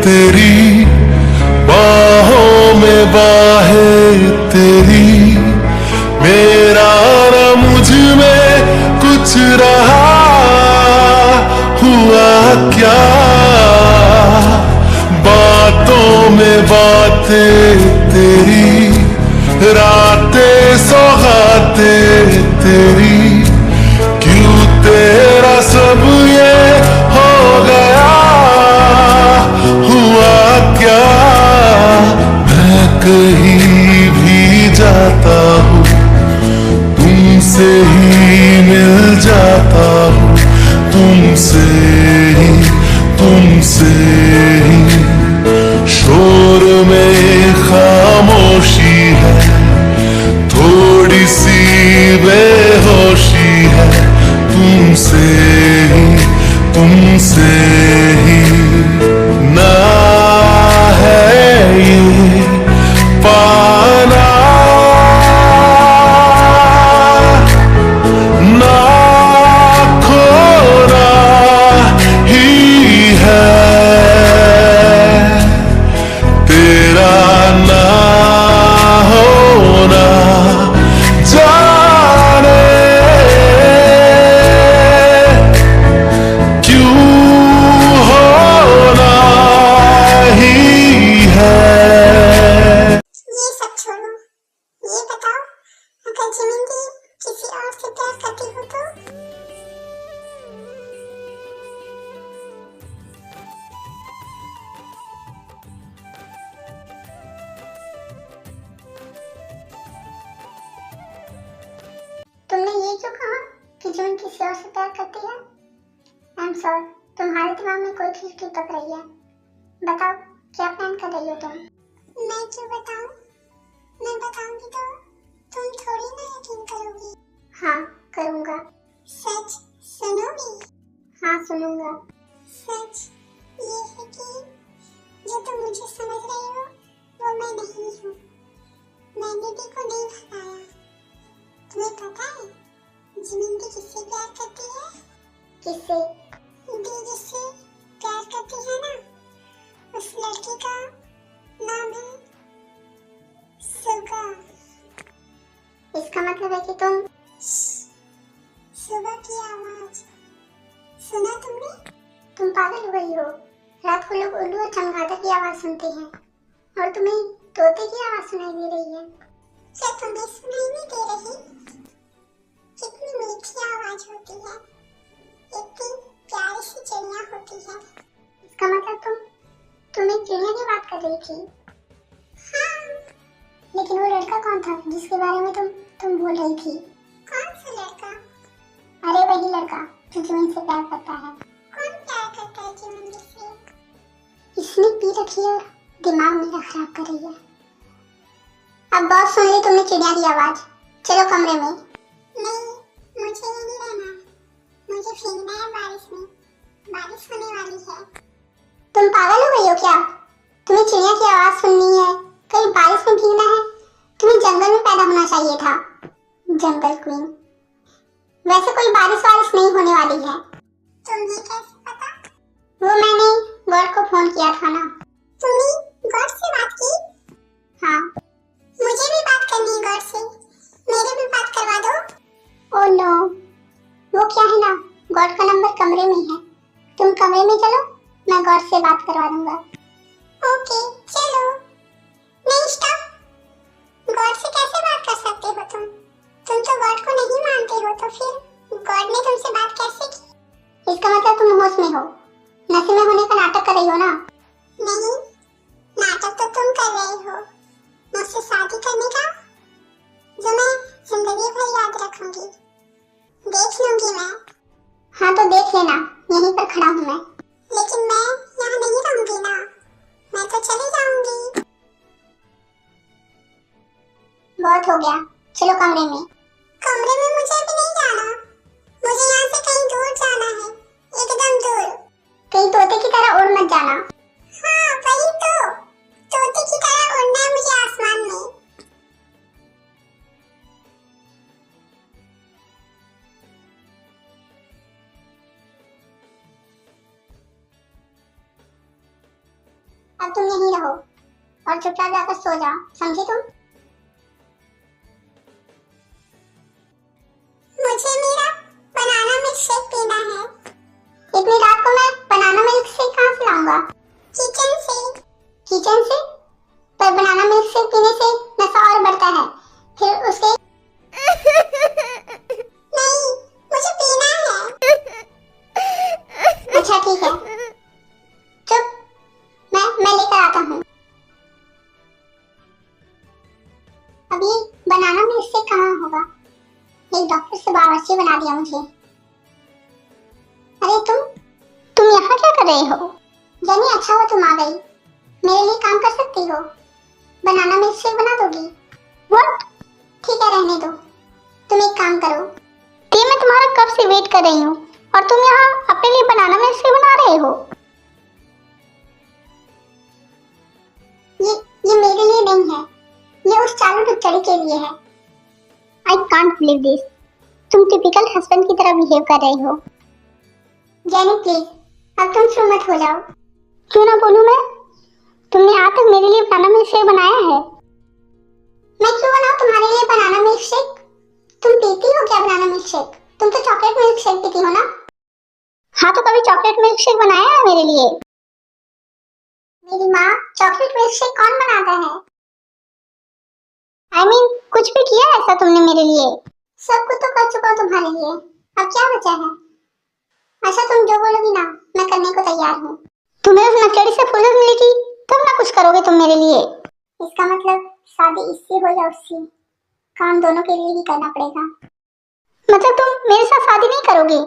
तेरी, बाहों में बाहें तेरी, मेरा न मुझ में कुछ रहा, हुआ क्या? बातों में बातें तेरी, रातें सौगातें तेरी, क्यों तेरा सब ये हो गया, हुआ क्या? मैं कहीं भी जाता हूँ, तुमसे ही मिल जाता हूँ, तुमसे ही शोर में खामोशी है, थोड़ी सी बेहोशी है, तुमसे ही ना है ये पाना, ना खोना ही है, तेरा ना होना जाने क्यों होना ही है। ये सब छोड़ो, ये बताओ, अगर जिंदगी किसी और से प्यार करती हो तो? तुमने ये क्यों कहा कि जिमिन किसी और से प्यार करती है? आई एम सॉरी, तुम्हारे दिमाग में कोई चीज क्यों पक रही है? बताओ, क्या प्लान कर रही हो तुम? मैं क्यों बताऊं? मैं बताऊंगी तो तुम थोड़ी ना यकीन करोगी। हाँ, करूंगा। सच सुनोगी? हाँ, सुनूंगा। सच ये है कि जो तुम मुझे समझ रही हो वो मैं नहीं हूँ। मैंने भी को नहीं भगाया। तुम्हें पता है जिमिन किससे प्यार करती है? किससे? जिससे प्यार करती है ना, उस लड़की का नाम है सुगा। इसका मतलब है कि तुम सुगा की आवाज सुना तुमने? तुम पागल हो गई हो। रात को लोग उल्लू और चमगादड़ की आवाज सुनते हैं और तुम्हें तोते की आवाज सुनाई दे रही है। क्या तुम्हें सुनाई नहीं दे रही? कितनी मीठी आवाज होती है, इतनी प्यारी सी चिड़िया होती है। इसका मतलब तुम एक चिड़िया की बात कर रही थी। हाँ। लेकिन वो लड़का कौन था जिसके बारे में तुम बोल रही थी? कौन सा लड़का? अरे वही लड़का जो जिमिन से प्यार करता है। कौन प्यार करता है जिमिन से? इसने पी रखी है और दिमाग मेरा खराब कर रही है। अब बहुत सुन ली तुमने चिड़िया की आवाज, चलो कमरे में। नहीं, मुझे ये नहीं रहना, मुझे भीगना है बारिश में, बारिश होने वाली है। तुम पागल हो गई हो क्या? तुम्हें चिड़िया की आवाज सुननी है, कहीं बारिश में भीगना है? तुम्हें जंगल में पैदा होना चाहिए था, जंगल क्वीन। वैसे कोई बारिश नहीं होने वाली है। तुम्हें कैसे पता? वो मैंने गॉड को फोन किया था ना। तुमने गॉड से बात की? हाँ। मुझे भी बात करनी है गॉड से, मेरे भी बात करवा दो। ओह नो, वो क्या है ना, गॉड का नंबर कमरे में है। तुम कमरे में चलो, मैं गॉड से बात करवा दूंगा। ओके चलो। नहीं स्टॉप, गॉड से कैसे बात कर सकते हो तुम? तुम तो गॉड को नहीं मानते हो, तो फिर गॉड ने तुमसे बात कैसे की? इसका मतलब तुम होश में हो, नशे में होने का नाटक कर रही हो ना? नहीं, नाटक तो तुम कर रहे हो, मुझसे शादी करने का, जो मैं जिंदगी भर याद रखूंगी, देख लूंगी मैं। हाँ तो देख लेना, यहीं पर खड़ा हूँ मैं। लेकिन मैं यहाँ नहीं रहूंगी ना, मैं तो चली जाऊंगी। बहुत हो गया, चलो कमरे में। कमरे में मुझे अभी नहीं जाना, मुझे यहाँ से कहीं दूर जाना है, एकदम दूर। कहीं तोते की तरह उड़ मत जाना। हाँ वही तो, तोते की तरह उड़ना है मुझे आसमान में। तुम यहीं रहो और चुपचाप जाकर सो जाओ, समझे तुम? मुझे मेरा बनाना मिल्क शेक पीना है। इतनी रात को मैं बनाना मिल्क शेक कहाँ से लाऊंगा? किचन से। किचन से? पर बनाना मिल्क शेक पीने से नशा और बढ़ता है, फिर उसके नहीं, मुझे पीना है। अच्छा ठीक है, चुप, मैं लेकर आता हूँ। अब ये बनाना मिल्क शेक कहाँ होगा? एक डॉक्टर से बावर्ची बना दिया मुझे। अरे तुम यहाँ क्या कर रहे हो? जानी अच्छा हुआ तुम आ गई, मेरे लिए काम कर सकती हो, बनाना मिल्क शेक बना दोगी? व्हाट? ठीक है रहने दो, तुम एक काम करो। ये मैं तुम्हारा कब से वेट कर रही हूँ और तुम यहाँ अपने लिए बनाना मिल्क शेक बना रहे हो। ये मेरे लिए नहीं है, ये उस चालू टुकड़ी के लिए है। I can't believe this. तुम टिपिकल हस्बैंड की तरह बिहेव कर रही हो। जेनी प्लीज, अब तुम शुरू मत हो जाओ। क्यों ना बोलूं मैं? तुमने आज तक मेरे लिए बनाना मिल्क शेक बनाया है। मैं क्यों बनाऊं तुम्हारे लिए बनाना मिल्क शेक? तुम पीती हो क्या बनाना मिल्क शेक? तुम तो चॉकलेट मिल्क शेक पीती हो ना? हाँ तो कभी चॉकलेट मिल्क शेक बनाया है मेरे लिए? मेरी माँ चॉकलेट मिल्क शेक कौन बनाता है? I mean, कुछ भी किया ऐसा तुमने मेरे लिए? सब कुछ तो कर चुका हूँ तुम्हारे लिए, अब क्या बचा है? अच्छा तुम जो बोलोगी ना, मैं करने को तैयार हूँ। तुम्हें उस नचड़ी से फुर्सत मिलेगी तब ना कुछ करोगे तुम मेरे लिए। इसका मतलब शादी इससे हो या उससे, काम दोनों के लिए ही करना पड़ेगा। मतलब तुम मेरे साथ शादी नहीं करोगे?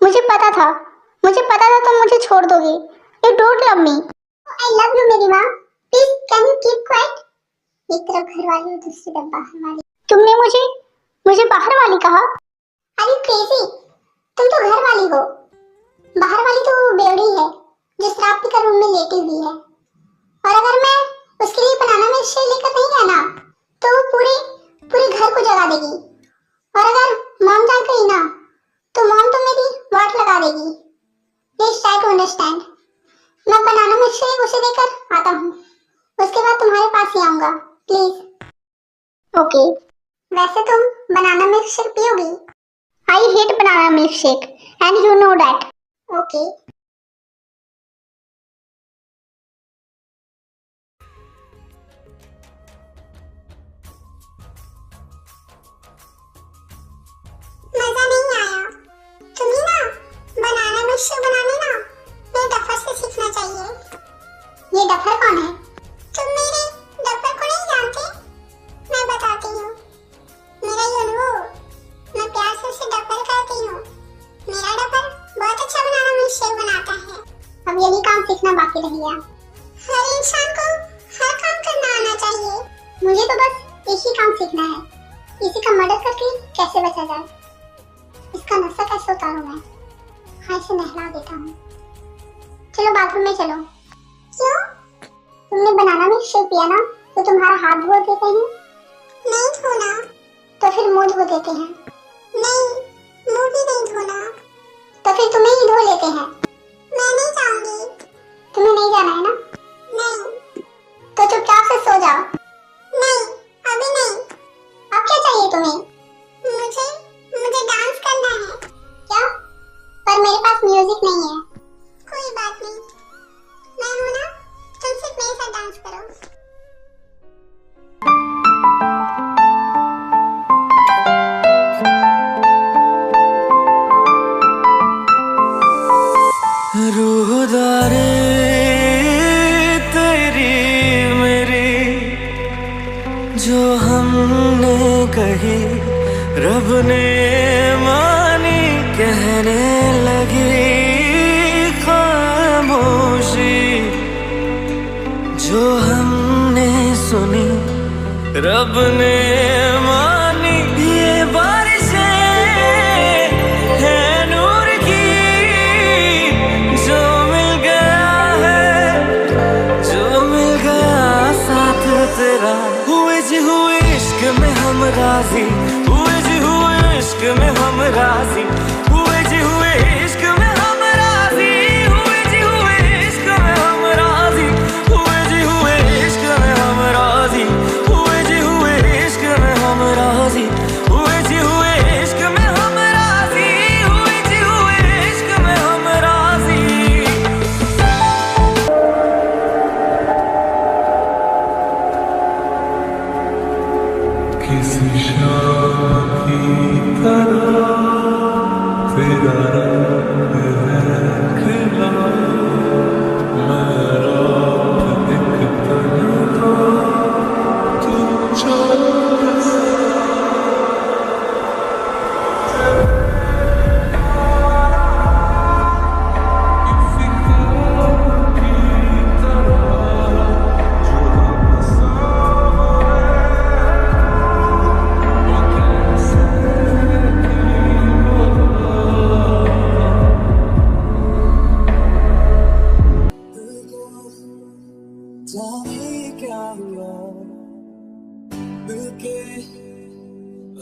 मुझे पता था तुम मुझे छोड़ दोगे। You don't love me. I love you मेरी माँ। Please can you keep quiet? एक तरफ घर वाली और दूसरी तरफ बाहर वाली। तुमने मुझे बाहर वाली कहा? अरे क्रेजी, तुम तो घर वाली हो, बाहर वाली तो बेवड़ी है जो शराब पीकर रूम में लेटी हुई है। और अगर मैं उसके लिए बनाना मिल्क शेक लेकर नहीं गया ना तो वो पूरे घर को जगा देगी। और अगर मॉम जान गई ना तो मॉम तो मेरी वाट लगा देगी। Please try to understand. मैं बनाना मिल्क शेक उसे देकर आता हूँ, उसके बाद तुम्हारे पास ही आऊंगा, प्लीज। ओके। वैसे तुम बनाना मिल्क शेक पियोगी? I hate banana milk shake and you know that. Okay. मजा नहीं आया। तुम्हें ना बनाना मिल्क शेक बनाने ना मेरे डफर से सीखना चाहिए। ये डफर कौन है? तुम मेरे डफर को नहीं जानते? मैं बताती हूँ। मेरा युनवो, मैं प्यार से उसे डफर कहती हूँ। मेरा डफर बहुत अच्छा बनाना मिल्क शेक बनाता है। अब यही काम सीखना बाकी रह गया। हर इंसान को हर काम करना आना चाहिए। मुझे तो बस एक ही काम सीखना है, किसी का मर्डर करके कैसे बचा जाए, इसका नशा कैसे उतारूं मैं। हाँ इसे नहला देता हूँ। चलो बाथरूम में चलो। क्यों? तुमने बनाना मिल्क शेक पिया ना तो तुम्हारा हाथ धो देते हैं? नहीं धोना। तो फिर मुंह धो देते हैं? नहीं, मुंह भी नहीं धोना। तो फिर तुम्हें ही धो लेते हैं। मैं नहीं जाऊंगी। तुम्हें नहीं जाना है ना? नहीं। तो चुपचाप से सो जाओ। नहीं, अभी नहीं। अब क्या चाहिए तुम्हें? मुझे डांस करना है। क्या? पर मेरे पास म्यूजिक नहीं है। कोई बात नहीं, मैं हूं ना, तुम सिर्फ मेरे साथ डांस करो। रूहदारे तेरी मेरी जो हमने कही रब ने मानी, कहने लगी खामोशी जो हमने सुनी रब ने मानी। ये बारिशें हैं नूर की जो मिल गया साथ तेरा। हुए जी हुए इश्क में हम राजी, हुए जी हुए इश्क में हम राजी, हुए जी हुए इश्क में हम राजी, हुए जी हुए इश्क में हम राजी, हुए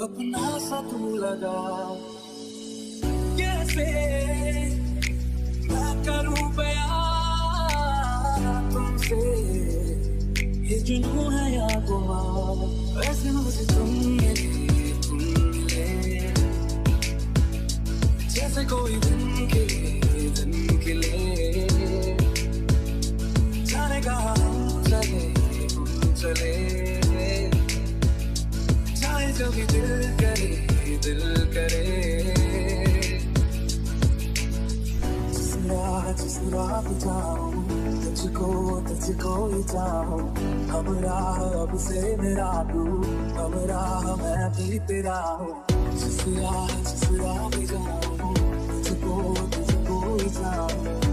अपना सा तू लगा। कैसे मैं करूं बयां तुमसे, ये जुनून है या गुमान, वैसे मुझे तुम मिले जैसे कोई दिन खिले। जाने कहाँ हम चले चाहे जो भी दिल करे जिस राह पे जाऊं तुझको ही चाहूं। हम राह अब से मेरा तू, हम राह मैं भी तेरा हूँ। जिस राह पे जाऊं तुझको ही चाहूं।